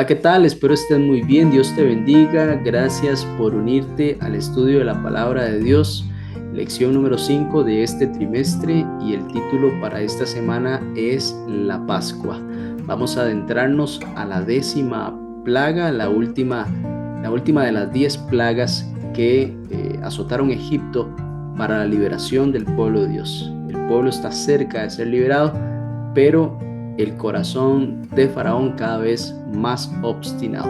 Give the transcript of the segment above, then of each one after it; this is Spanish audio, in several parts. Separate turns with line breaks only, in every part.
Hola, ¿qué tal? Espero estés muy bien. Dios te bendiga. Gracias por unirte al estudio de la palabra de Dios. Lección número 5 de este trimestre y el título para esta semana es La Pascua. Vamos a adentrarnos a la 10ª plaga, la última de las 10 plagas que azotaron Egipto para la liberación del pueblo de Dios. El pueblo está cerca de ser liberado, pero el corazón de Faraón cada vez más obstinado.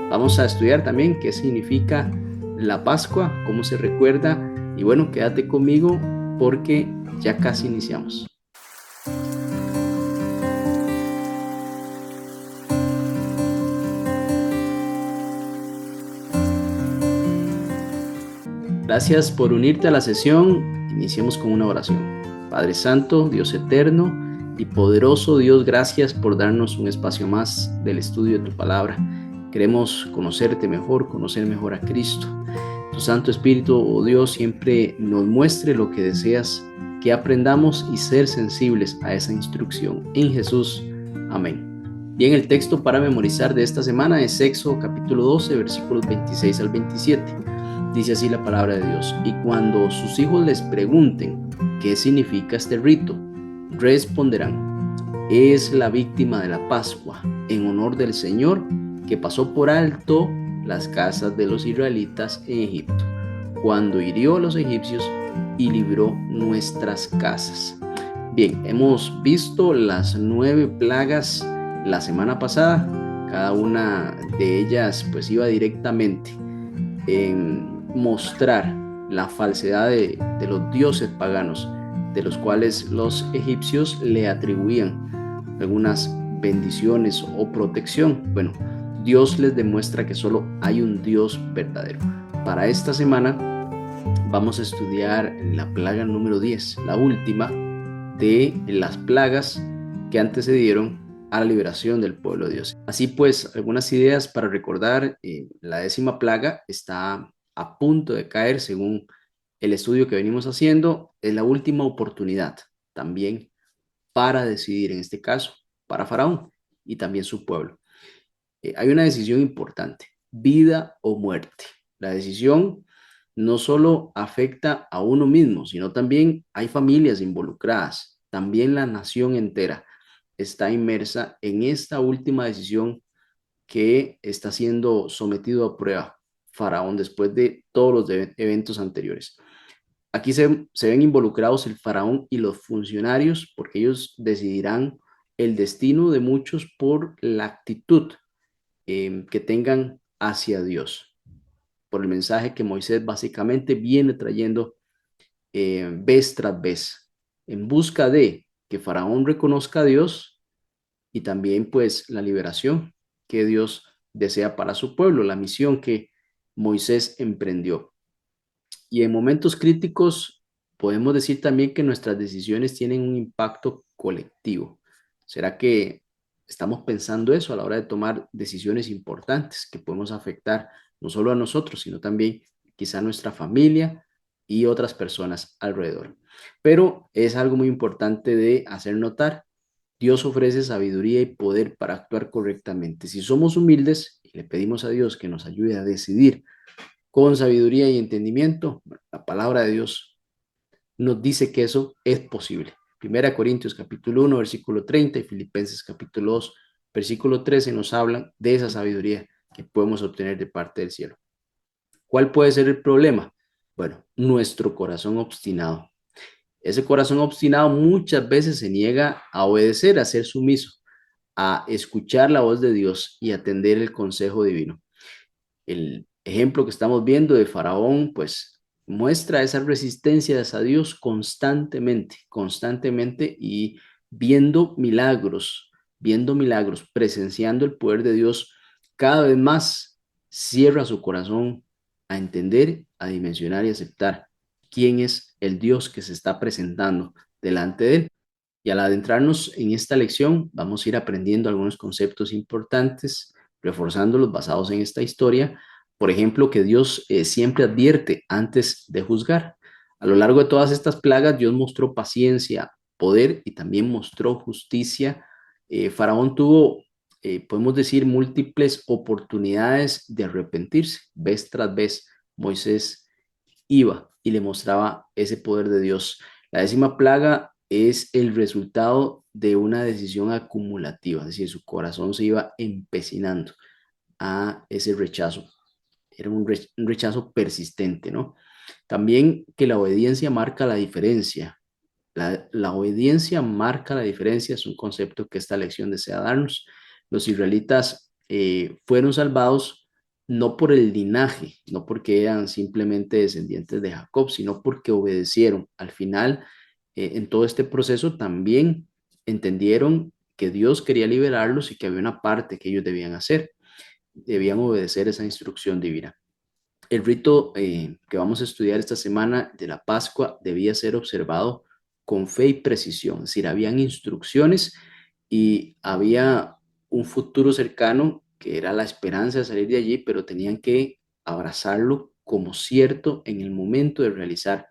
Vamos a estudiar también qué significa la Pascua, cómo se recuerda, y bueno, quédate conmigo porque ya casi iniciamos. Gracias por unirte a la sesión. Iniciemos con una oración. Padre Santo, Dios eterno y poderoso Dios, gracias por darnos un espacio más del estudio de tu palabra. Queremos conocerte mejor, conocer mejor a Cristo. Tu Santo Espíritu, oh Dios, siempre nos muestre lo que deseas que aprendamos y ser sensibles a esa instrucción. En Jesús, amén. Bien, el texto para memorizar de esta semana es Éxodo capítulo 12, versículos 26 al 27. Dice así la palabra de Dios: y cuando sus hijos les pregunten qué significa este rito, responderán: es la víctima de la Pascua, en honor del Señor, que pasó por alto las casas de los israelitas en Egipto, cuando hirió a los egipcios y libró nuestras casas. Bien, hemos visto las 9 plagas la semana pasada. Cada una de ellas pues iba directamente en mostrar la falsedad de los dioses paganos, de los cuales los egipcios le atribuían algunas bendiciones o protección. Bueno, Dios les demuestra que solo hay un Dios verdadero. Para esta semana vamos a estudiar la plaga número 10, la última de las plagas que antecedieron a la liberación del pueblo de Dios. Así pues, algunas ideas para recordar. La 10ª plaga está a punto de caer según el estudio que venimos haciendo. Es la última oportunidad también para decidir, en este caso, para Faraón y también su pueblo. Hay una decisión importante: vida o muerte. La decisión no solo afecta a uno mismo, sino también hay familias involucradas. También la nación entera está inmersa en esta última decisión que está siendo sometido a prueba Faraón después de todos los eventos anteriores. Aquí se ven involucrados el faraón y los funcionarios, porque ellos decidirán el destino de muchos por la actitud que tengan hacia Dios, por el mensaje que Moisés básicamente viene trayendo vez tras vez, en busca de que Faraón reconozca a Dios y también pues la liberación que Dios desea para su pueblo, la misión que Moisés emprendió. Y en momentos críticos podemos decir también que nuestras decisiones tienen un impacto colectivo. ¿Será que estamos pensando eso a la hora de tomar decisiones importantes que podemos afectar no solo a nosotros, sino también quizá a nuestra familia y otras personas alrededor? Pero es algo muy importante de hacer notar. Dios ofrece sabiduría y poder para actuar correctamente. Si somos humildes y le pedimos a Dios que nos ayude a decidir con sabiduría y entendimiento, la palabra de Dios nos dice que eso es posible. Primera Corintios capítulo 1, versículo 30 y Filipenses capítulo 2, versículo 13 nos hablan de esa sabiduría que podemos obtener de parte del cielo. ¿Cuál puede ser el problema? Bueno, nuestro corazón obstinado. Ese corazón obstinado muchas veces se niega a obedecer, a ser sumiso, a escuchar la voz de Dios y atender el consejo divino. El ejemplo que estamos viendo de Faraón, pues muestra esa resistencia a Dios constantemente y viendo milagros, presenciando el poder de Dios cada vez más, cierra su corazón a entender, a dimensionar y aceptar quién es el Dios que se está presentando delante de él. Y al adentrarnos en esta lección, vamos a ir aprendiendo algunos conceptos importantes, reforzándolos basados en esta historia. Por ejemplo, que Dios siempre advierte antes de juzgar. A lo largo de todas estas plagas, Dios mostró paciencia, poder y también mostró justicia. Faraón tuvo podemos decir, múltiples oportunidades de arrepentirse. Vez tras vez, Moisés iba y le mostraba ese poder de Dios. La 10ª plaga es el resultado de una decisión acumulativa, es decir, su corazón se iba empecinando a ese rechazo. Era un rechazo persistente, ¿no? También que la obediencia marca la diferencia. La obediencia marca la diferencia, es un concepto que esta lección desea darnos. Los israelitas fueron salvados no por el linaje, no porque eran simplemente descendientes de Jacob, sino porque obedecieron. Al final, en todo este proceso también entendieron que Dios quería liberarlos y que había una parte que ellos debían hacer, debían obedecer esa instrucción divina. El rito que vamos a estudiar esta semana de la Pascua debía ser observado con fe y precisión, es decir, habían instrucciones y había un futuro cercano que era la esperanza de salir de allí, pero tenían que abrazarlo como cierto en el momento de realizar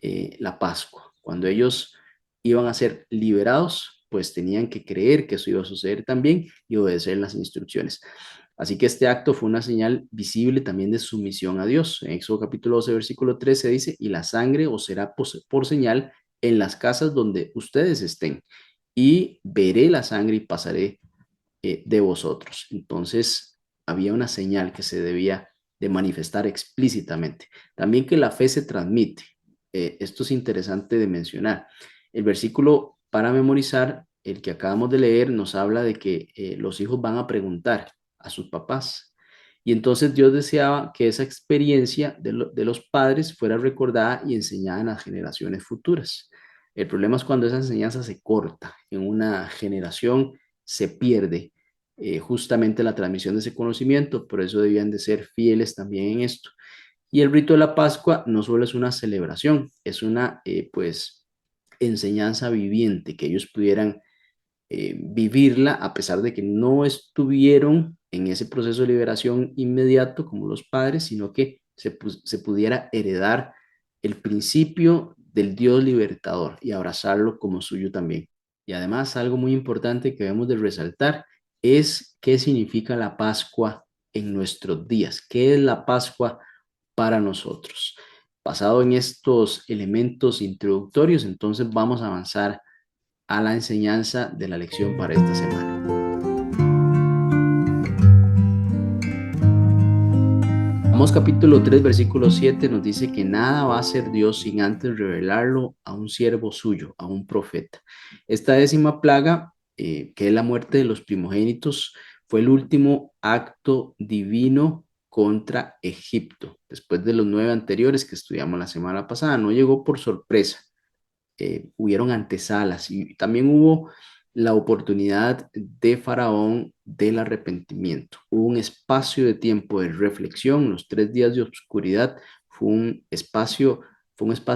la Pascua. Cuando ellos iban a ser liberados, pues tenían que creer que eso iba a suceder también y obedecer las instrucciones. Así que este acto fue una señal visible también de sumisión a Dios. En Éxodo capítulo 12, versículo 13 dice, y la sangre os será por señal en las casas donde ustedes estén, y veré la sangre y pasaré de vosotros. Entonces, había una señal que se debía de manifestar explícitamente. También que la fe se transmite. Esto es interesante de mencionar. El versículo para memorizar, el que acabamos de leer, nos habla de que los hijos van a preguntar a sus papás. Y entonces Dios deseaba que esa experiencia de los padres fuera recordada y enseñada en las generaciones futuras. El problema es cuando esa enseñanza se corta, en una generación se pierde justamente la transmisión de ese conocimiento, por eso debían de ser fieles también en esto. Y el rito de la Pascua no solo es una celebración, es una pues enseñanza viviente, que ellos pudieran vivirla a pesar de que no estuvieron en ese proceso de liberación inmediato como los padres, sino que se pudiera heredar el principio del Dios libertador y abrazarlo como suyo también. Y además algo muy importante que debemos de resaltar es qué significa la Pascua en nuestros días, qué es la Pascua para nosotros. Basado en estos elementos introductorios, entonces vamos a avanzar a la enseñanza de la lección para esta semana. Amós capítulo 3, versículo 7 nos dice que nada va a hacer Dios sin antes revelarlo a un siervo suyo, a un profeta. Esta 10ª plaga, que es la muerte de los primogénitos, fue el último acto divino contra Egipto. Después de los 9 anteriores que estudiamos la semana pasada, no llegó por sorpresa. Hubieron antesalas y también hubo la oportunidad de Faraón del arrepentimiento. Hubo un espacio de tiempo de reflexión, los 3 días de oscuridad fue un espacio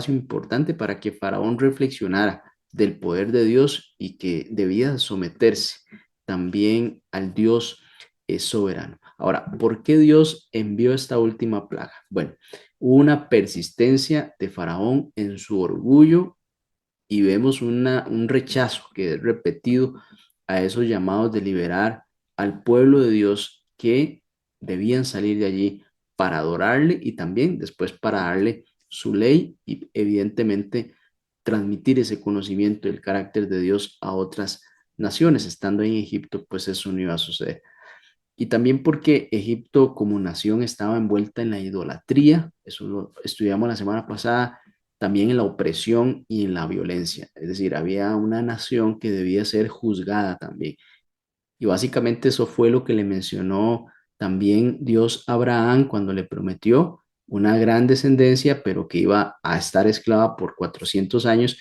importante para que Faraón reflexionara del poder de Dios y que debía someterse también al Dios soberano. Ahora, ¿por qué Dios envió esta última plaga? Bueno, hubo una persistencia de Faraón en su orgullo y vemos un rechazo que es repetido a esos llamados de liberar al pueblo de Dios que debían salir de allí para adorarle y también después para darle su ley y evidentemente transmitir ese conocimiento del carácter de Dios a otras naciones. Estando en Egipto, pues eso no iba a suceder. Y también porque Egipto como nación estaba envuelta en la idolatría, eso lo estudiamos la semana pasada, también en la opresión y en la violencia. Es decir, había una nación que debía ser juzgada también. Y básicamente eso fue lo que le mencionó también Dios a Abraham cuando le prometió una gran descendencia, pero que iba a estar esclava por 400 años,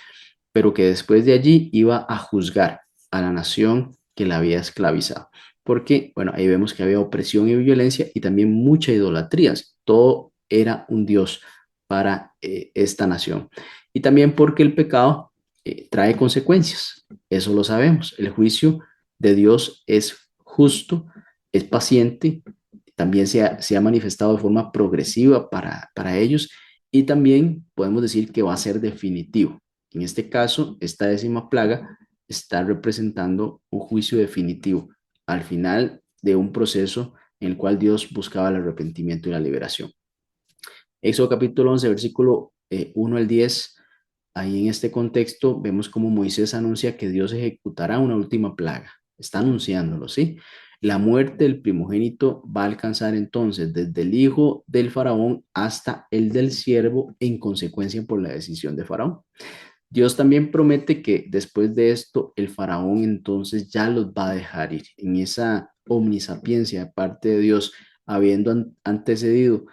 pero que después de allí iba a juzgar a la nación que la había esclavizado. Porque, bueno, ahí vemos que había opresión y violencia y también mucha idolatría. Todo era un Dios para esta nación. Y también porque el pecado trae consecuencias. Eso lo sabemos. El juicio de Dios es justo, es paciente, también se ha manifestado de forma progresiva para ellos y también podemos decir que va a ser definitivo. En este caso, esta 10ª plaga está representando un juicio definitivo al final de un proceso en el cual Dios buscaba el arrepentimiento y la liberación. Éxodo capítulo 11, versículo 1 al 10. Ahí en este contexto vemos cómo Moisés anuncia que Dios ejecutará una última plaga. Está anunciándolo, ¿sí? La muerte del primogénito va a alcanzar entonces desde el hijo del faraón hasta el del siervo en consecuencia por la decisión de faraón. Dios también promete que después de esto el faraón entonces ya los va a dejar ir. En esa omnisapiencia de parte de Dios, habiendo antecedido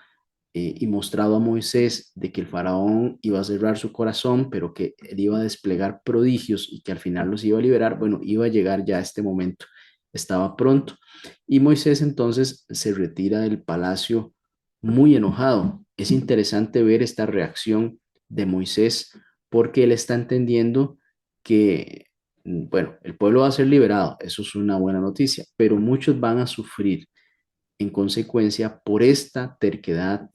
y mostrado a Moisés de que el faraón iba a cerrar su corazón, pero que él iba a desplegar prodigios y que al final los iba a liberar, bueno, iba a llegar ya este momento, estaba pronto. Y Moisés entonces se retira del palacio muy enojado. Es interesante ver esta reacción de Moisés porque él está entendiendo que, bueno, el pueblo va a ser liberado, eso es una buena noticia, pero muchos van a sufrir en consecuencia por esta terquedad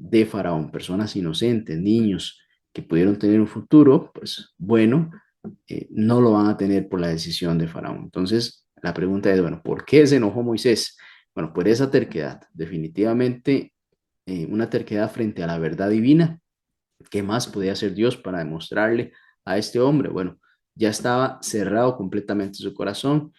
de Faraón, personas inocentes, niños que pudieron tener un futuro, pues bueno, no lo van a tener por la decisión de Faraón. Entonces, la pregunta es, bueno, ¿por qué se enojó Moisés? Bueno, por esa terquedad, definitivamente una terquedad frente a la verdad divina. ¿Qué más podía hacer Dios para demostrarle a este hombre? Bueno, ya estaba cerrado completamente su corazón.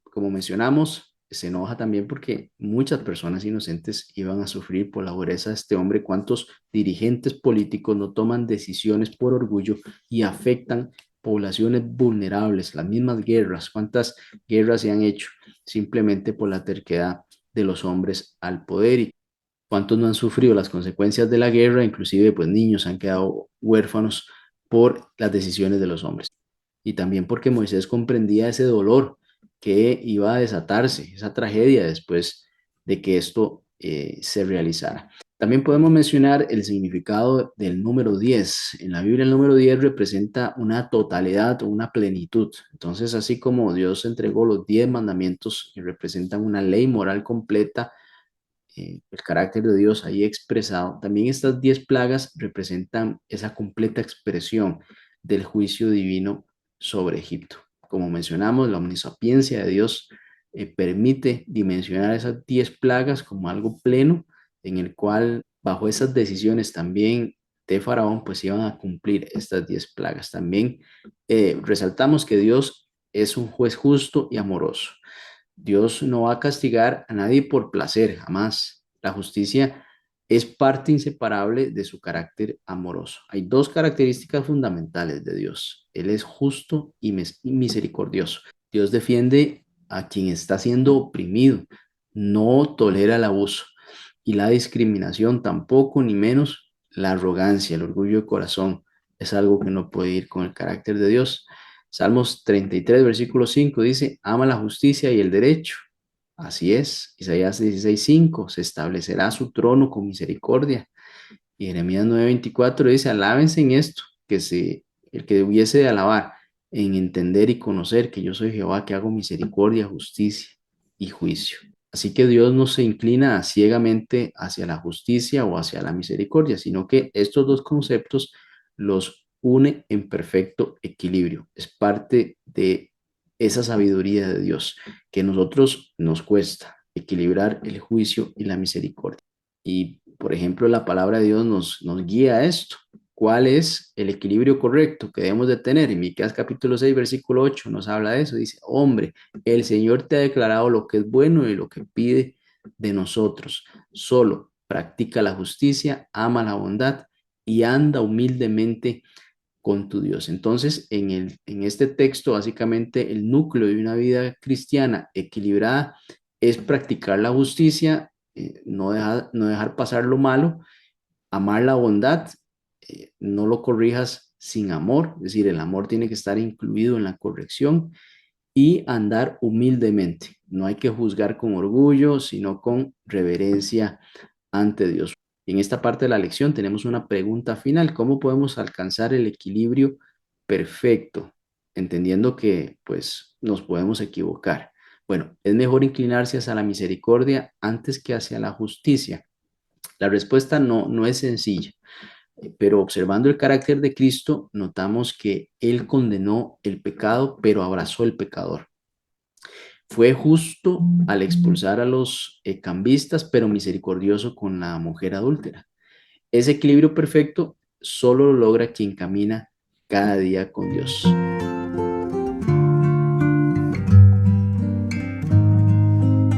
Como mencionamos, se enoja también porque muchas personas inocentes iban a sufrir por la dureza de este hombre. ¿Cuántos dirigentes políticos no toman decisiones por orgullo y afectan poblaciones vulnerables? Las mismas guerras, ¿cuántas guerras se han hecho simplemente por la terquedad de los hombres al poder? ¿Y cuántos no han sufrido las consecuencias de la guerra? Inclusive, pues niños han quedado huérfanos por las decisiones de los hombres. Y también porque Moisés comprendía ese dolor que iba a desatarse, esa tragedia después de que esto se realizara. También podemos mencionar el significado del número 10. En la Biblia el número 10 representa una totalidad o una plenitud. Entonces, así como Dios entregó los 10 mandamientos que representan una ley moral completa, el carácter de Dios ahí expresado, también estas 10 plagas representan esa completa expresión del juicio divino sobre Egipto. Como mencionamos, la omnisapiencia de Dios permite dimensionar esas 10 plagas como algo pleno, en el cual bajo esas decisiones también de Faraón, pues iban a cumplir estas 10 plagas. También resaltamos que Dios es un juez justo y amoroso. Dios no va a castigar a nadie por placer, jamás. La justicia es parte inseparable de su carácter amoroso. Hay dos características fundamentales de Dios. Él es justo y misericordioso. Dios defiende a quien está siendo oprimido, no tolera el abuso y la discriminación tampoco, ni menos la arrogancia, el orgullo de corazón. Es algo que no puede ir con el carácter de Dios. Salmos 33, versículo 5 dice, ama la justicia y el derecho. Así es. Isaías 16:5, se establecerá su trono con misericordia. Y Jeremías 9:24 dice, alábense en esto, el que hubiese de alabar, en entender y conocer que yo soy Jehová, que hago misericordia, justicia y juicio. Así que Dios no se inclina ciegamente hacia la justicia o hacia la misericordia, sino que estos dos conceptos los une en perfecto equilibrio. Es parte de esa sabiduría de Dios que a nosotros nos cuesta equilibrar el juicio y la misericordia. Y, por ejemplo, la palabra de Dios nos guía a esto. ¿Cuál es el equilibrio correcto que debemos de tener? En Miqueas capítulo 6, versículo 8 nos habla de eso. Dice, hombre, el Señor te ha declarado lo que es bueno y lo que pide de nosotros. Solo practica la justicia, ama la bondad y anda humildemente con tu Dios. Entonces, en este texto, básicamente el núcleo de una vida cristiana equilibrada es practicar la justicia, no dejar pasar lo malo, amar la bondad, no lo corrijas sin amor, es decir, el amor tiene que estar incluido en la corrección y andar humildemente. No hay que juzgar con orgullo, sino con reverencia ante Dios. En esta parte de la lección tenemos una pregunta final. ¿Cómo podemos alcanzar el equilibrio perfecto? Entendiendo que pues nos podemos equivocar. Bueno, es mejor inclinarse hacia la misericordia antes que hacia la justicia. La respuesta no es sencilla, pero observando el carácter de Cristo, notamos que Él condenó el pecado, pero abrazó el pecador. Fue justo al expulsar a los cambistas, pero misericordioso con la mujer adúltera. Ese equilibrio perfecto solo lo logra quien camina cada día con Dios.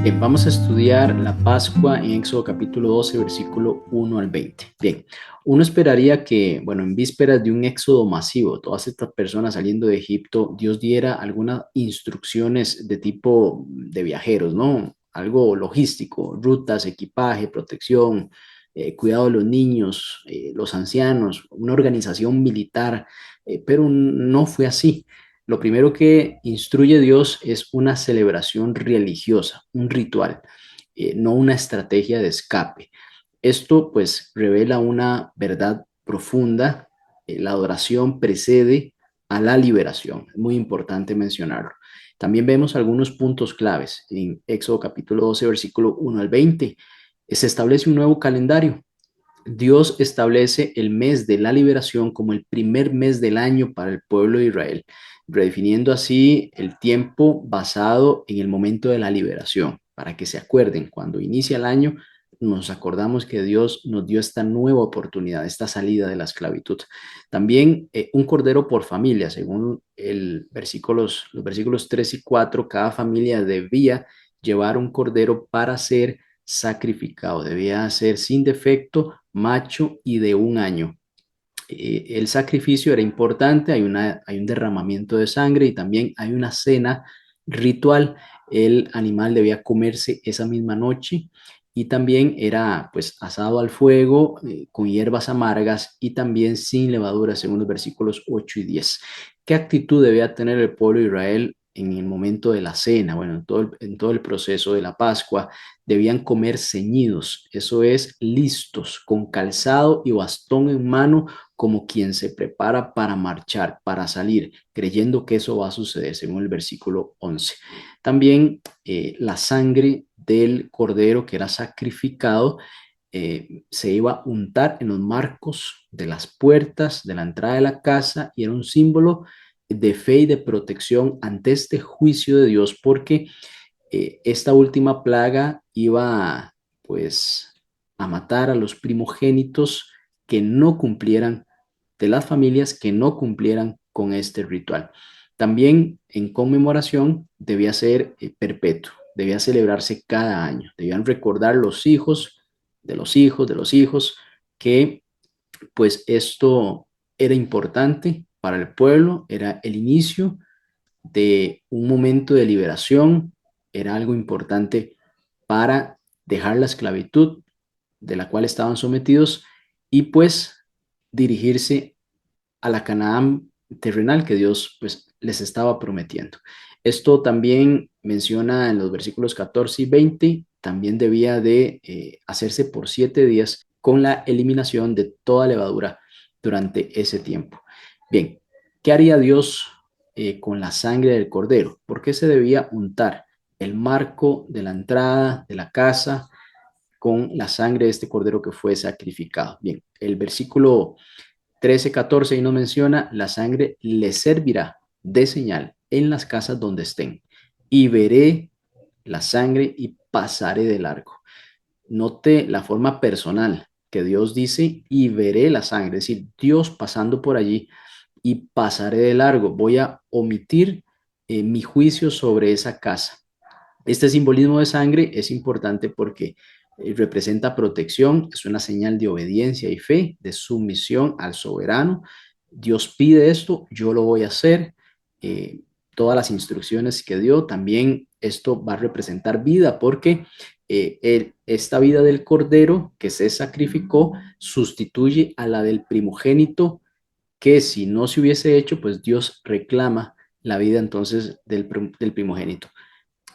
Bien, vamos a estudiar la Pascua en Éxodo capítulo 12, versículo 1 al 20. Bien, uno esperaría que, bueno, en vísperas de un éxodo masivo, todas estas personas saliendo de Egipto, Dios diera algunas instrucciones de tipo de viajeros, ¿no? Algo logístico, rutas, equipaje, protección, cuidado de los niños, los ancianos, una organización militar, pero no fue así. Lo primero que instruye Dios es una celebración religiosa, un ritual, no una estrategia de escape. Esto pues revela una verdad profunda. La adoración precede a la liberación. Es muy importante mencionarlo. También vemos algunos puntos claves en Éxodo capítulo 12, versículo 1 al 20. Se establece un nuevo calendario. Dios establece el mes de la liberación como el primer mes del año para el pueblo de Israel, redefiniendo así el tiempo basado en el momento de la liberación. Para que se acuerden, cuando inicia el año, nos acordamos que Dios nos dio esta nueva oportunidad, esta salida de la esclavitud. También un cordero por familia, según los versículos 3 y 4, cada familia debía llevar un cordero para ser sacrificado, debía ser sin defecto, macho y de un año. El sacrificio era importante, hay un derramamiento de sangre y también hay una cena ritual. El animal debía comerse esa misma noche y también era pues asado al fuego con hierbas amargas y también sin levadura, según los versículos 8 y 10. ¿Qué actitud debía tener el pueblo de Israel en el momento de la cena? Bueno, en todo el proceso de la Pascua debían comer ceñidos, eso es, listos, con calzado y bastón en mano, como quien se prepara para marchar, para salir, creyendo que eso va a suceder, según el versículo 11. También la sangre del cordero que era sacrificado se iba a untar en los marcos de las puertas de la entrada de la casa y era un símbolo de fe y de protección ante este juicio de Dios, porque esta última plaga iba pues a matar a los primogénitos que no cumplieran, de las familias que no cumplieran con este ritual. También en conmemoración debía ser perpetuo, debía celebrarse cada año, debían recordar los hijos de los hijos de los hijos que pues esto era importante para el pueblo, era el inicio de un momento de liberación, era algo importante para dejar la esclavitud de la cual estaban sometidos y pues dirigirse a la Canaán terrenal que Dios pues les estaba prometiendo. Esto también menciona en los versículos 14 y 20, también debía de hacerse por 7 días con la eliminación de toda levadura durante ese tiempo. Bien, ¿qué haría Dios con la sangre del cordero? ¿Por qué se debía untar el marco de la entrada de la casa con la sangre de este cordero que fue sacrificado? Bien, el versículo 13-14 y nos menciona, la sangre les servirá de señal en las casas donde estén y veré la sangre y pasaré de largo. Note la forma personal que Dios dice y veré la sangre, es decir, Dios pasando por allí y pasaré de largo. Voy a omitir mi juicio sobre esa casa. Este simbolismo de sangre es importante porque representa protección, es una señal de obediencia y fe, de sumisión al soberano. Dios pide esto, yo lo voy a hacer. Eh, Todas las instrucciones que dio, también esto va a representar vida porque esta vida del cordero que se sacrificó sustituye a la del primogénito que si no se hubiese hecho, pues Dios reclama la vida entonces del primogénito.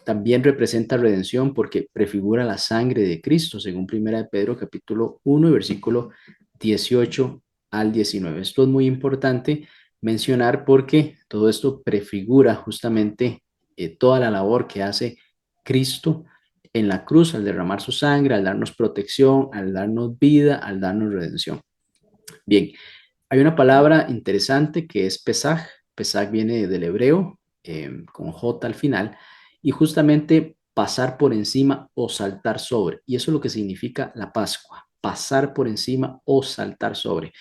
También representa redención porque prefigura la sangre de Cristo, según Primera de Pedro capítulo 1 y versículo 18 al 19. Esto es muy importante mencionar porque todo esto prefigura justamente toda la labor que hace Cristo en la cruz al derramar su sangre, al darnos protección, al darnos vida, al darnos redención. Bien, hay una palabra interesante que es Pesaj. Pesaj viene del hebreo con J al final y justamente pasar por encima o saltar sobre. Y eso es lo que significa la Pascua, pasar por encima o saltar sobre.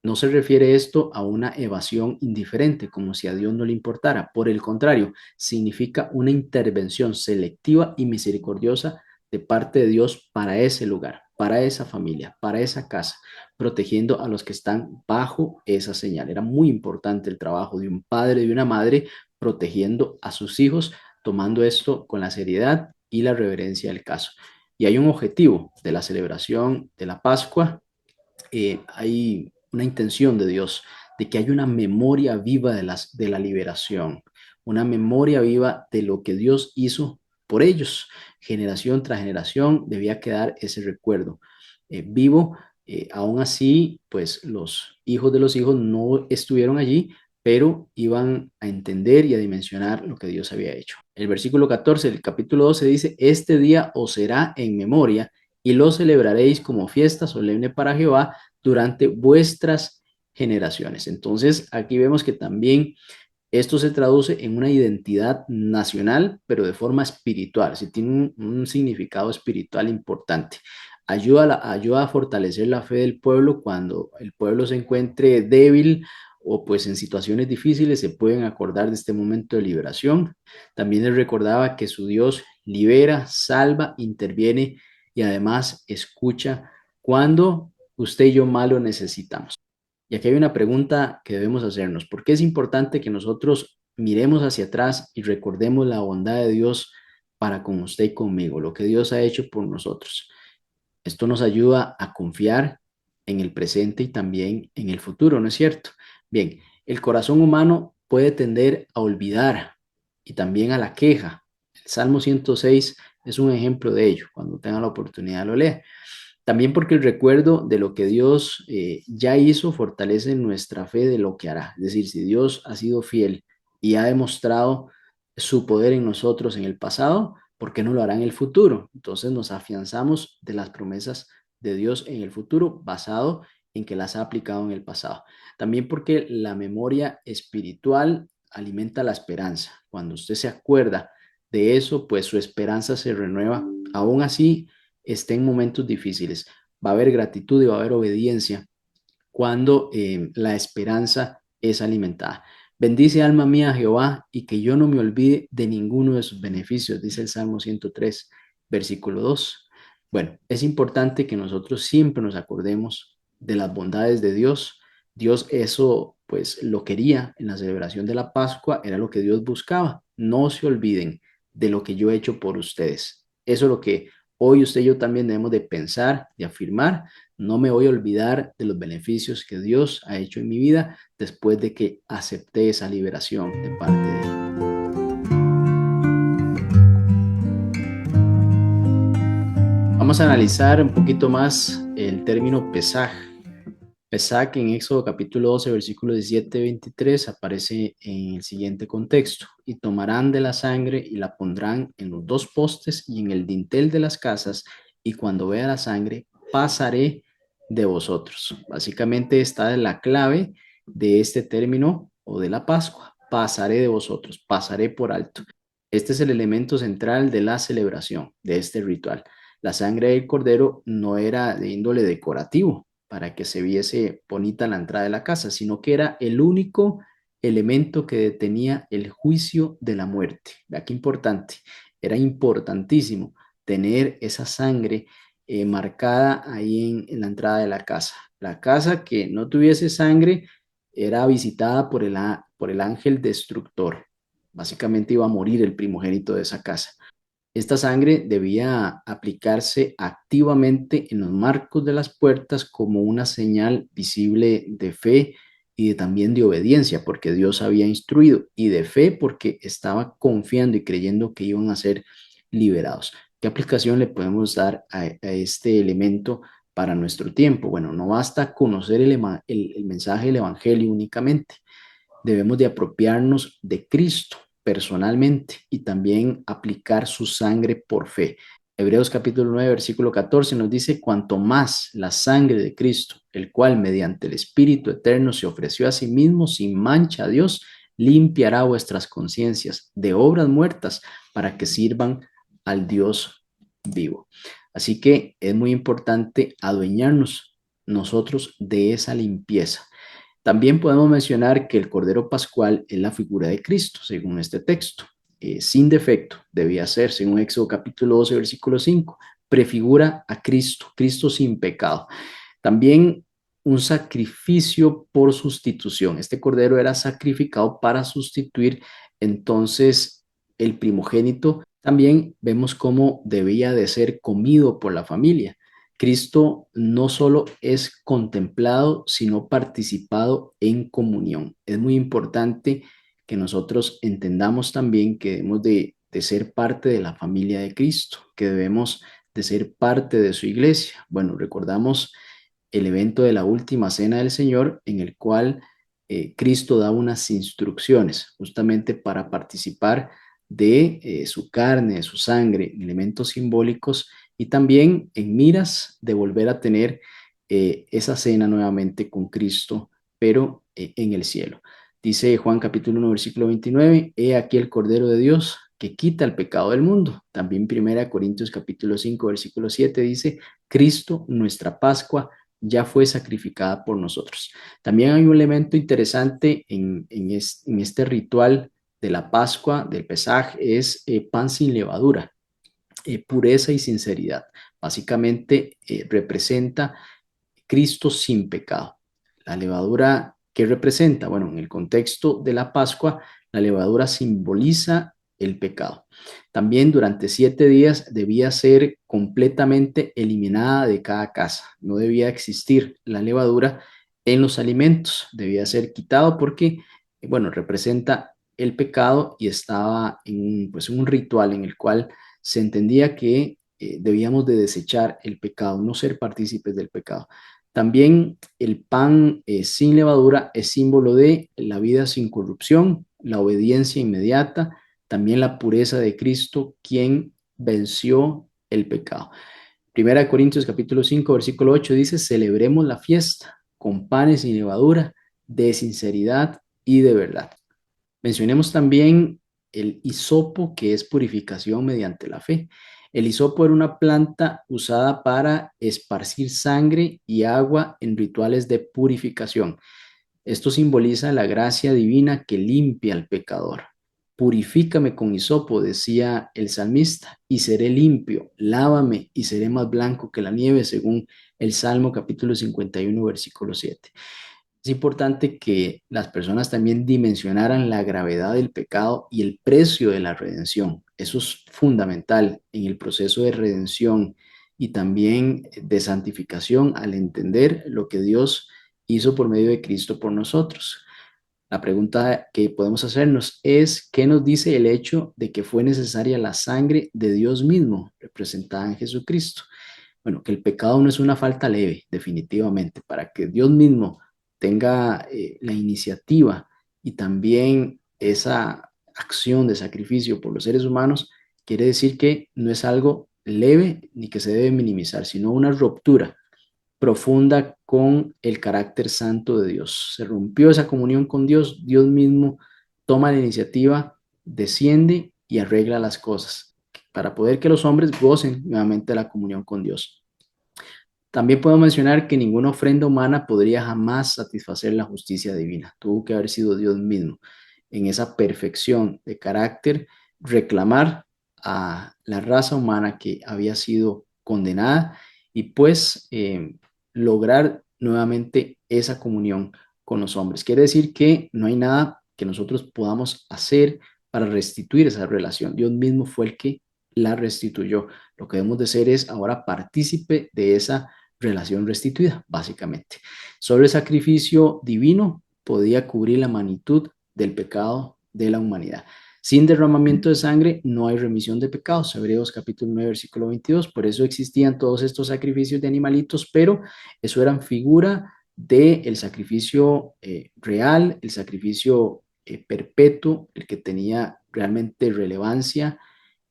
No se refiere esto a una evasión indiferente, como si a Dios no le importara. Por el contrario, significa una intervención selectiva y misericordiosa de parte de Dios para ese lugar, para esa familia, para esa casa, protegiendo a los que están bajo esa señal. Era muy importante el trabajo de un padre y de una madre protegiendo a sus hijos, tomando esto con la seriedad y la reverencia del caso. Y hay un objetivo de la celebración de la Pascua. Hay una intención de Dios de que hay una memoria viva de la liberación, una memoria viva de lo que Dios hizo por ellos. Generación tras generación debía quedar ese recuerdo vivo. Aún así, pues los hijos de los hijos no estuvieron allí, pero iban a entender y a dimensionar lo que Dios había hecho. El versículo 14 del capítulo 12 dice, este día os será en memoria y lo celebraréis como fiesta solemne para Jehová durante vuestras generaciones. Entonces, aquí vemos que también esto se traduce en una identidad nacional, pero de forma espiritual. Sí, tiene un significado espiritual importante. Ayuda a fortalecer la fe del pueblo cuando el pueblo se encuentre débil o pues en situaciones difíciles se pueden acordar de este momento de liberación. También les recordaba que su Dios libera, salva, interviene y además escucha cuando usted y yo más lo necesitamos. Y aquí hay una pregunta que debemos hacernos. ¿Por qué es importante que nosotros miremos hacia atrás y recordemos la bondad de Dios para con usted y conmigo, lo que Dios ha hecho por nosotros? Esto nos ayuda a confiar en el presente y también en el futuro, ¿no es cierto? Bien, el corazón humano puede tender a olvidar y también a la queja. El Salmo 106 es un ejemplo de ello. Cuando tenga la oportunidad lo lea. También porque el recuerdo de lo que Dios ya hizo fortalece nuestra fe de lo que hará. Es decir, si Dios ha sido fiel y ha demostrado su poder en nosotros en el pasado, ¿por qué no lo hará en el futuro? Entonces nos afianzamos de las promesas de Dios en el futuro basado en que las ha aplicado en el pasado. También porque la memoria espiritual alimenta la esperanza. Cuando usted se acuerda de eso, pues su esperanza se renueva. Aún así, esté en momentos difíciles. Va a haber gratitud y va a haber obediencia cuando la esperanza es alimentada. Bendice alma mía a Jehová y que yo no me olvide de ninguno de sus beneficios, dice el Salmo 103, versículo 2. Bueno, es importante que nosotros siempre nos acordemos de las bondades de Dios. Dios eso pues lo quería en la celebración de la Pascua, era lo que Dios buscaba. No se olviden de lo que yo he hecho por ustedes. Eso es lo que hoy usted y yo también debemos de pensar, de afirmar. No me voy a olvidar de los beneficios que Dios ha hecho en mi vida después de que acepté esa liberación de parte de Él. Vamos a analizar un poquito más el término Pesaj. Pesaj en Éxodo capítulo 12, versículo 17-23 aparece en el siguiente contexto. Y tomarán de la sangre y la pondrán en los dos postes y en el dintel de las casas, y cuando vea la sangre, pasaré de vosotros. Básicamente esta es la clave de este término o de la Pascua. Pasaré de vosotros, pasaré por alto. Este es el elemento central de la celebración de este ritual. La sangre del cordero no era de índole decorativo para que se viese bonita la entrada de la casa, sino que era el único elemento que detenía el juicio de la muerte. Vea qué importante, era importantísimo tener esa sangre marcada ahí en la entrada de la casa. La casa que no tuviese sangre era visitada por el ángel destructor. Básicamente iba a morir el primogénito de esa casa. Esta sangre debía aplicarse activamente en los marcos de las puertas como una señal visible de fe y también de obediencia, porque Dios había instruido, y de fe porque estaba confiando y creyendo que iban a ser liberados. ¿Qué aplicación le podemos dar a este elemento para nuestro tiempo? Bueno, no basta conocer el mensaje del Evangelio únicamente, debemos de apropiarnos de Cristo personalmente y también aplicar su sangre por fe. Hebreos capítulo 9, versículo 14 nos dice, cuanto más la sangre de Cristo, el cual mediante el Espíritu Eterno se ofreció a sí mismo sin mancha a Dios, limpiará vuestras conciencias de obras muertas para que sirvan al Dios vivo. Así que es muy importante adueñarnos nosotros de esa limpieza. También podemos mencionar que el Cordero Pascual es la figura de Cristo, según este texto. Sin defecto debía ser, según Éxodo capítulo 12, versículo 5, prefigura a Cristo, Cristo sin pecado. También un sacrificio por sustitución. Este cordero era sacrificado para sustituir entonces el primogénito. También vemos cómo debía de ser comido por la familia. Cristo no solo es contemplado, sino participado en comunión. Es muy importante que nosotros entendamos también que debemos de ser parte de la familia de Cristo, que debemos de ser parte de su iglesia. Bueno, recordamos el evento de la última cena del Señor en el cual Cristo da unas instrucciones justamente para participar de su carne, de su sangre, elementos simbólicos y también en miras de volver a tener esa cena nuevamente con Cristo, pero en el cielo. Dice Juan capítulo 1, versículo 29, he aquí el Cordero de Dios que quita el pecado del mundo. También 1 Corintios capítulo 5, versículo 7 dice, Cristo, nuestra Pascua, ya fue sacrificada por nosotros. También hay un elemento interesante en este ritual de la Pascua, del Pesaj, es pan sin levadura, pureza y sinceridad. Básicamente representa Cristo sin pecado. La levadura, ¿qué representa? Bueno, en el contexto de la Pascua, la levadura simboliza el pecado. También durante 7 días debía ser completamente eliminada de cada casa. No debía existir la levadura en los alimentos. Debía ser quitado porque, bueno, representa el pecado y estaba en pues, un ritual en el cual se entendía que debíamos de desechar el pecado, no ser partícipes del pecado. También el pan sin levadura es símbolo de la vida sin corrupción, la obediencia inmediata, también la pureza de Cristo, quien venció el pecado. Primera de Corintios capítulo 5, versículo 8 dice, celebremos la fiesta con panes sin levadura, de sinceridad y de verdad. Mencionemos también el hisopo, que es purificación mediante la fe. El hisopo era una planta usada para esparcir sangre y agua en rituales de purificación. Esto simboliza la gracia divina que limpia al pecador. Purifícame con hisopo, decía el salmista, y seré limpio. Lávame y seré más blanco que la nieve, según el Salmo capítulo 51, versículo 7. Es importante que las personas también dimensionaran la gravedad del pecado y el precio de la redención. Eso es fundamental en el proceso de redención y también de santificación al entender lo que Dios hizo por medio de Cristo por nosotros. La pregunta que podemos hacernos es, ¿qué nos dice el hecho de que fue necesaria la sangre de Dios mismo, representada en Jesucristo? Bueno, que el pecado no es una falta leve, definitivamente. Para que Dios mismo tenga la iniciativa y también esa acción de sacrificio por los seres humanos, quiere decir que no es algo leve ni que se debe minimizar, sino una ruptura profunda con el carácter santo de Dios. Se rompió esa comunión con Dios, Dios mismo toma la iniciativa, desciende y arregla las cosas para poder que los hombres gocen nuevamente la comunión con Dios. También puedo mencionar que ninguna ofrenda humana podría jamás satisfacer la justicia divina. Tuvo que haber sido Dios mismo en esa perfección de carácter, reclamar a la raza humana que había sido condenada y pues lograr nuevamente esa comunión con los hombres. Quiere decir que no hay nada que nosotros podamos hacer para restituir esa relación. Dios mismo fue el que la restituyó. Lo que debemos de ser es ahora partícipe de esa relación restituida, básicamente. Solo el sacrificio divino podía cubrir la magnitud del pecado de la humanidad. Sin derramamiento de sangre no hay remisión de pecados. Hebreos capítulo 9, versículo 22. Por eso existían todos estos sacrificios de animalitos, pero eso eran figura del sacrificio real, el sacrificio perpetuo, el que tenía realmente relevancia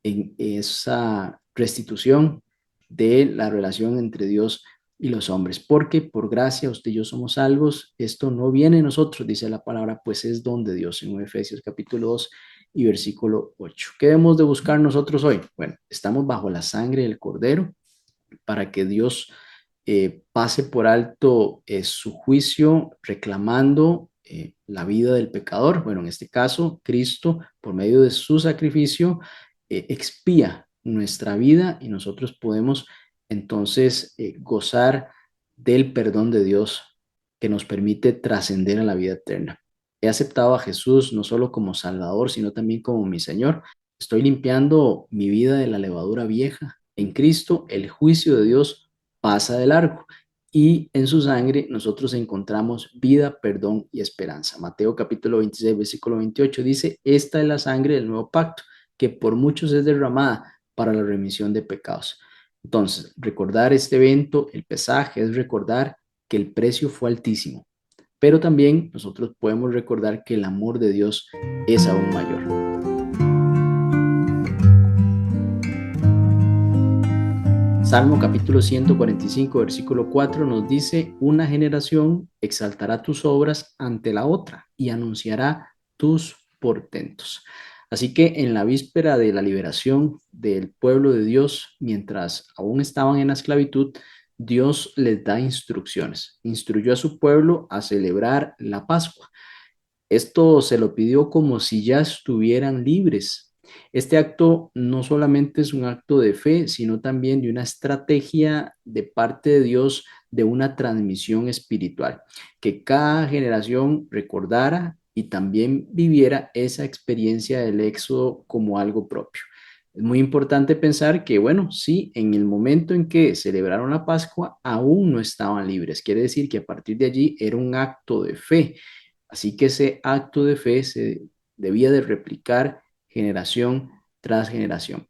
en esa restitución de la relación entre Dios y los hombres, porque por gracia usted y yo somos salvos. Esto no viene de nosotros, dice la palabra, pues es don de Dios, en Efesios capítulo 2 y versículo 8. ¿Qué debemos de buscar nosotros hoy? Bueno, estamos bajo la sangre del Cordero para que Dios pase por alto su juicio reclamando la vida del pecador. Bueno, en este caso, Cristo, por medio de su sacrificio, expía nuestra vida y nosotros podemos entonces gozar del perdón de Dios que nos permite trascender a la vida eterna. He aceptado a Jesús no solo como Salvador, sino también como mi Señor. Estoy limpiando mi vida de la levadura vieja. En Cristo, el juicio de Dios pasa de largo y en su sangre nosotros encontramos vida, perdón y esperanza. Mateo capítulo 26, versículo 28 dice, esta es la sangre del nuevo pacto, que por muchos es derramada para la remisión de pecados. Entonces, recordar este evento, el pesaje, es recordar que el precio fue altísimo, pero también nosotros podemos recordar que el amor de Dios es aún mayor. Salmo capítulo 145, versículo 4 nos dice, una generación exaltará tus obras ante la otra y anunciará tus portentos. Así que en la víspera de la liberación del pueblo de Dios, mientras aún estaban en la esclavitud, Dios les da instrucciones. Instruyó a su pueblo a celebrar la Pascua. Esto se lo pidió como si ya estuvieran libres. Este acto no solamente es un acto de fe, sino también de una estrategia de parte de Dios de una transmisión espiritual, que cada generación recordara y también viviera esa experiencia del éxodo como algo propio. Es muy importante pensar que, bueno, sí, en el momento en que celebraron la Pascua, aún no estaban libres. Quiere decir que a partir de allí era un acto de fe. Así que ese acto de fe se debía de replicar generación tras generación.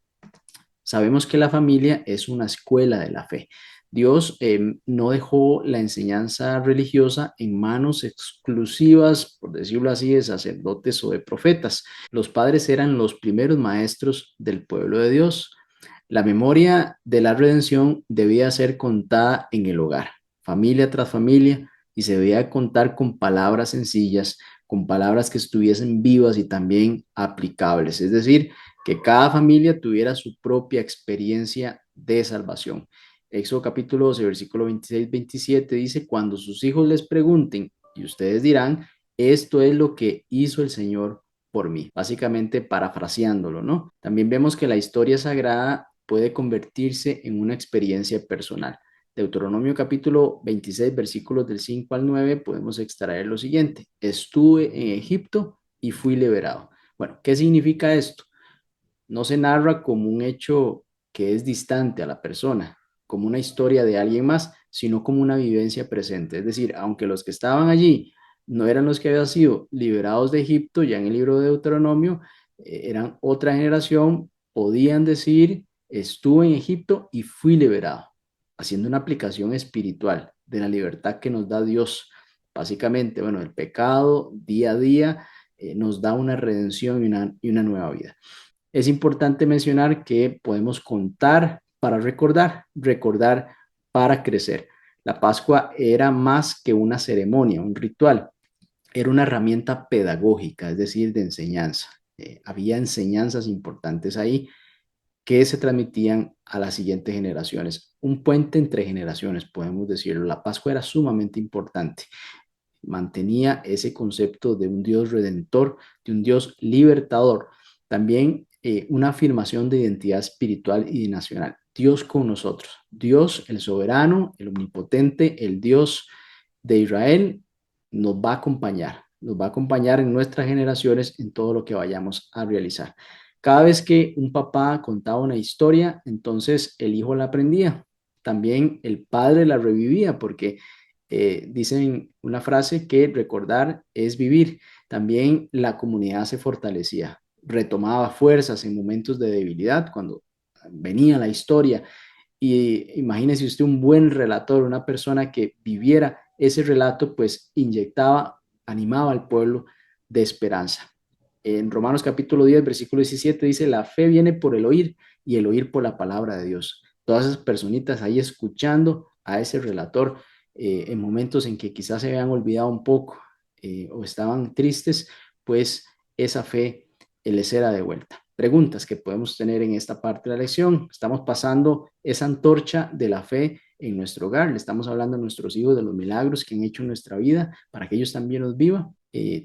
Sabemos que la familia es una escuela de la fe. Dios no dejó la enseñanza religiosa en manos exclusivas, por decirlo así, de sacerdotes o de profetas. Los padres eran los primeros maestros del pueblo de Dios. La memoria de la redención debía ser contada en el hogar, familia tras familia, y se debía contar con palabras sencillas, con palabras que estuviesen vivas y también aplicables. Es decir, que cada familia tuviera su propia experiencia de salvación. Éxodo capítulo 12, versículo 26-27 dice, cuando sus hijos les pregunten y ustedes dirán, esto es lo que hizo el Señor por mí, básicamente parafraseándolo, ¿no? También vemos que la historia sagrada puede convertirse en una experiencia personal. Deuteronomio capítulo 26, versículos del 5 al 9, podemos extraer lo siguiente. Estuve en Egipto y fui liberado. Bueno, ¿qué significa esto? No se narra como un hecho que es distante a la persona, como una historia de alguien más, sino como una vivencia presente. Es decir, aunque los que estaban allí no eran los que habían sido liberados de Egipto, ya en el libro de Deuteronomio, eran otra generación, podían decir, estuve en Egipto y fui liberado, haciendo una aplicación espiritual de la libertad que nos da Dios. Básicamente, bueno, el pecado día a día nos da una redención y una nueva vida. Es importante mencionar que podemos contar para recordar, recordar para crecer. La Pascua era más que una ceremonia, un ritual, era una herramienta pedagógica, es decir, de enseñanza. Había enseñanzas importantes ahí que se transmitían a las siguientes generaciones. Un puente entre generaciones, podemos decirlo. La Pascua era sumamente importante. Mantenía ese concepto de un Dios redentor, de un Dios libertador. También una afirmación de identidad espiritual y nacional. Dios con nosotros. Dios, el soberano, el omnipotente, el Dios de Israel, nos va a acompañar en nuestras generaciones en todo lo que vayamos a realizar. Cada vez que un papá contaba una historia, entonces el hijo la aprendía. También el padre la revivía porque dicen una frase que recordar es vivir. También la comunidad se fortalecía, retomaba fuerzas en momentos de debilidad cuando venía la historia. Y imagínese usted un buen relator, una persona que viviera ese relato, pues inyectaba, animaba al pueblo de esperanza. En Romanos capítulo 10, versículo 17 dice, la fe viene por el oír y el oír por la palabra de Dios. Todas esas personitas ahí escuchando a ese relator en momentos en que quizás se habían olvidado un poco o estaban tristes, pues esa fe les era de vuelta. Preguntas que podemos tener en esta parte de la lección. Estamos pasando esa antorcha de la fe en nuestro hogar. Le estamos hablando a nuestros hijos de los milagros que han hecho en nuestra vida para que ellos también los vivan.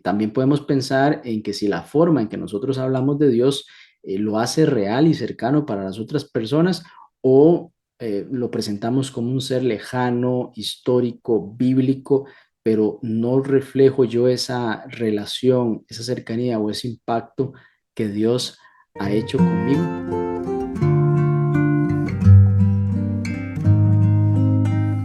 También podemos pensar en que si la forma en que nosotros hablamos de Dios lo hace real y cercano para las otras personas o lo presentamos como un ser lejano, histórico, bíblico, pero no reflejo yo esa relación, esa cercanía o ese impacto que Dios ha hecho conmigo.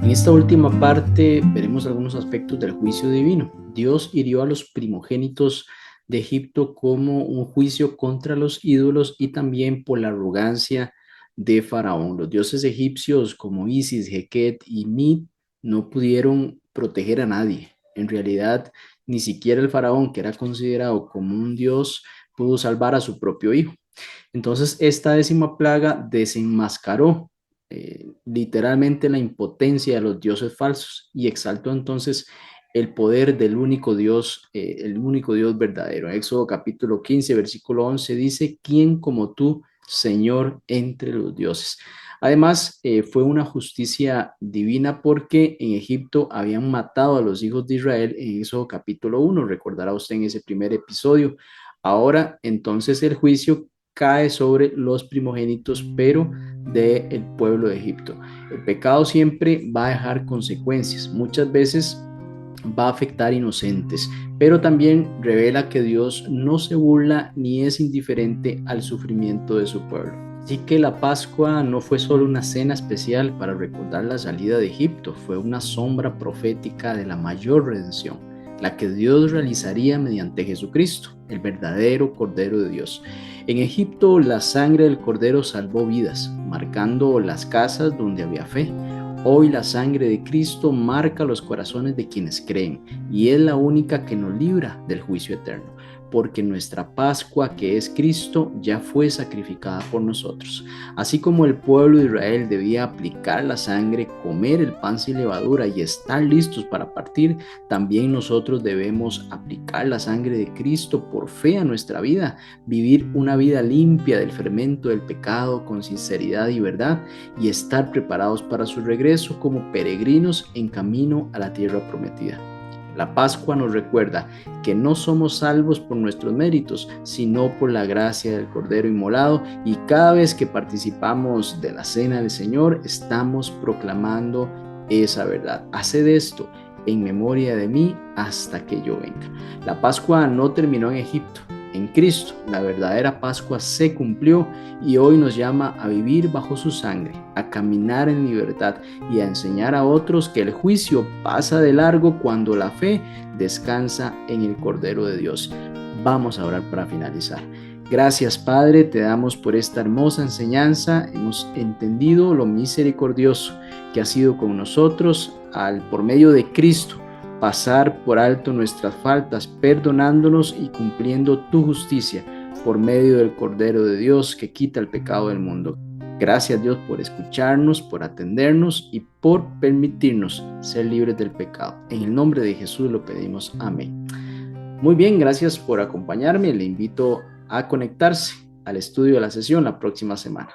En esta última parte veremos algunos aspectos del juicio divino. Dios hirió a los primogénitos de Egipto como un juicio contra los ídolos y también por la arrogancia de Faraón. Los dioses egipcios como Isis, Heket y Nit no pudieron proteger a nadie. En realidad, ni siquiera el Faraón, que era considerado como un dios, pudo salvar a su propio hijo. Entonces, esta décima plaga desenmascaró literalmente la impotencia de los dioses falsos y exaltó entonces el poder del único Dios, el único Dios verdadero. Éxodo capítulo 15, versículo 11 dice, ¿quién como tú, Señor, entre los dioses? Además, fue una justicia divina porque en Egipto habían matado a los hijos de Israel en Éxodo capítulo 1, recordará usted en ese primer episodio. Ahora, entonces, el juicio cae sobre los primogénitos, pero del pueblo de Egipto. El pecado siempre va a dejar consecuencias. Muchas veces va a afectar inocentes, pero también revela que Dios no se burla ni es indiferente al sufrimiento de su pueblo. Así que la Pascua no fue solo una cena especial para recordar la salida de Egipto, fue una sombra profética de la mayor redención, la que Dios realizaría mediante Jesucristo, el verdadero Cordero de Dios. En Egipto, la sangre del Cordero salvó vidas, marcando las casas donde había fe. Hoy la sangre de Cristo marca los corazones de quienes creen y es la única que nos libra del juicio eterno, porque nuestra Pascua, que es Cristo, ya fue sacrificada por nosotros. Así como el pueblo de Israel debía aplicar la sangre, comer el pan sin levadura y estar listos para partir, también nosotros debemos aplicar la sangre de Cristo por fe a nuestra vida, vivir una vida limpia del fermento del pecado con sinceridad y verdad y estar preparados para su regreso como peregrinos en camino a la tierra prometida. La Pascua nos recuerda que no somos salvos por nuestros méritos, sino por la gracia del Cordero inmolado, y cada vez que participamos de la cena del Señor, estamos proclamando esa verdad. Haced esto en memoria de mí hasta que yo venga. La Pascua no terminó en Egipto. En Cristo, la verdadera Pascua se cumplió y hoy nos llama a vivir bajo su sangre, a caminar en libertad y a enseñar a otros que el juicio pasa de largo cuando la fe descansa en el Cordero de Dios. Vamos a orar para finalizar. Gracias, Padre, te damos por esta hermosa enseñanza. Hemos entendido lo misericordioso que ha sido con nosotros por medio de Cristo. Pasar por alto nuestras faltas, perdonándonos y cumpliendo tu justicia por medio del Cordero de Dios que quita el pecado del mundo. Gracias, Dios, por escucharnos, por atendernos y por permitirnos ser libres del pecado. En el nombre de Jesús lo pedimos. Amén. Muy bien, gracias por acompañarme. Le invito a conectarse al estudio de la sesión la próxima semana.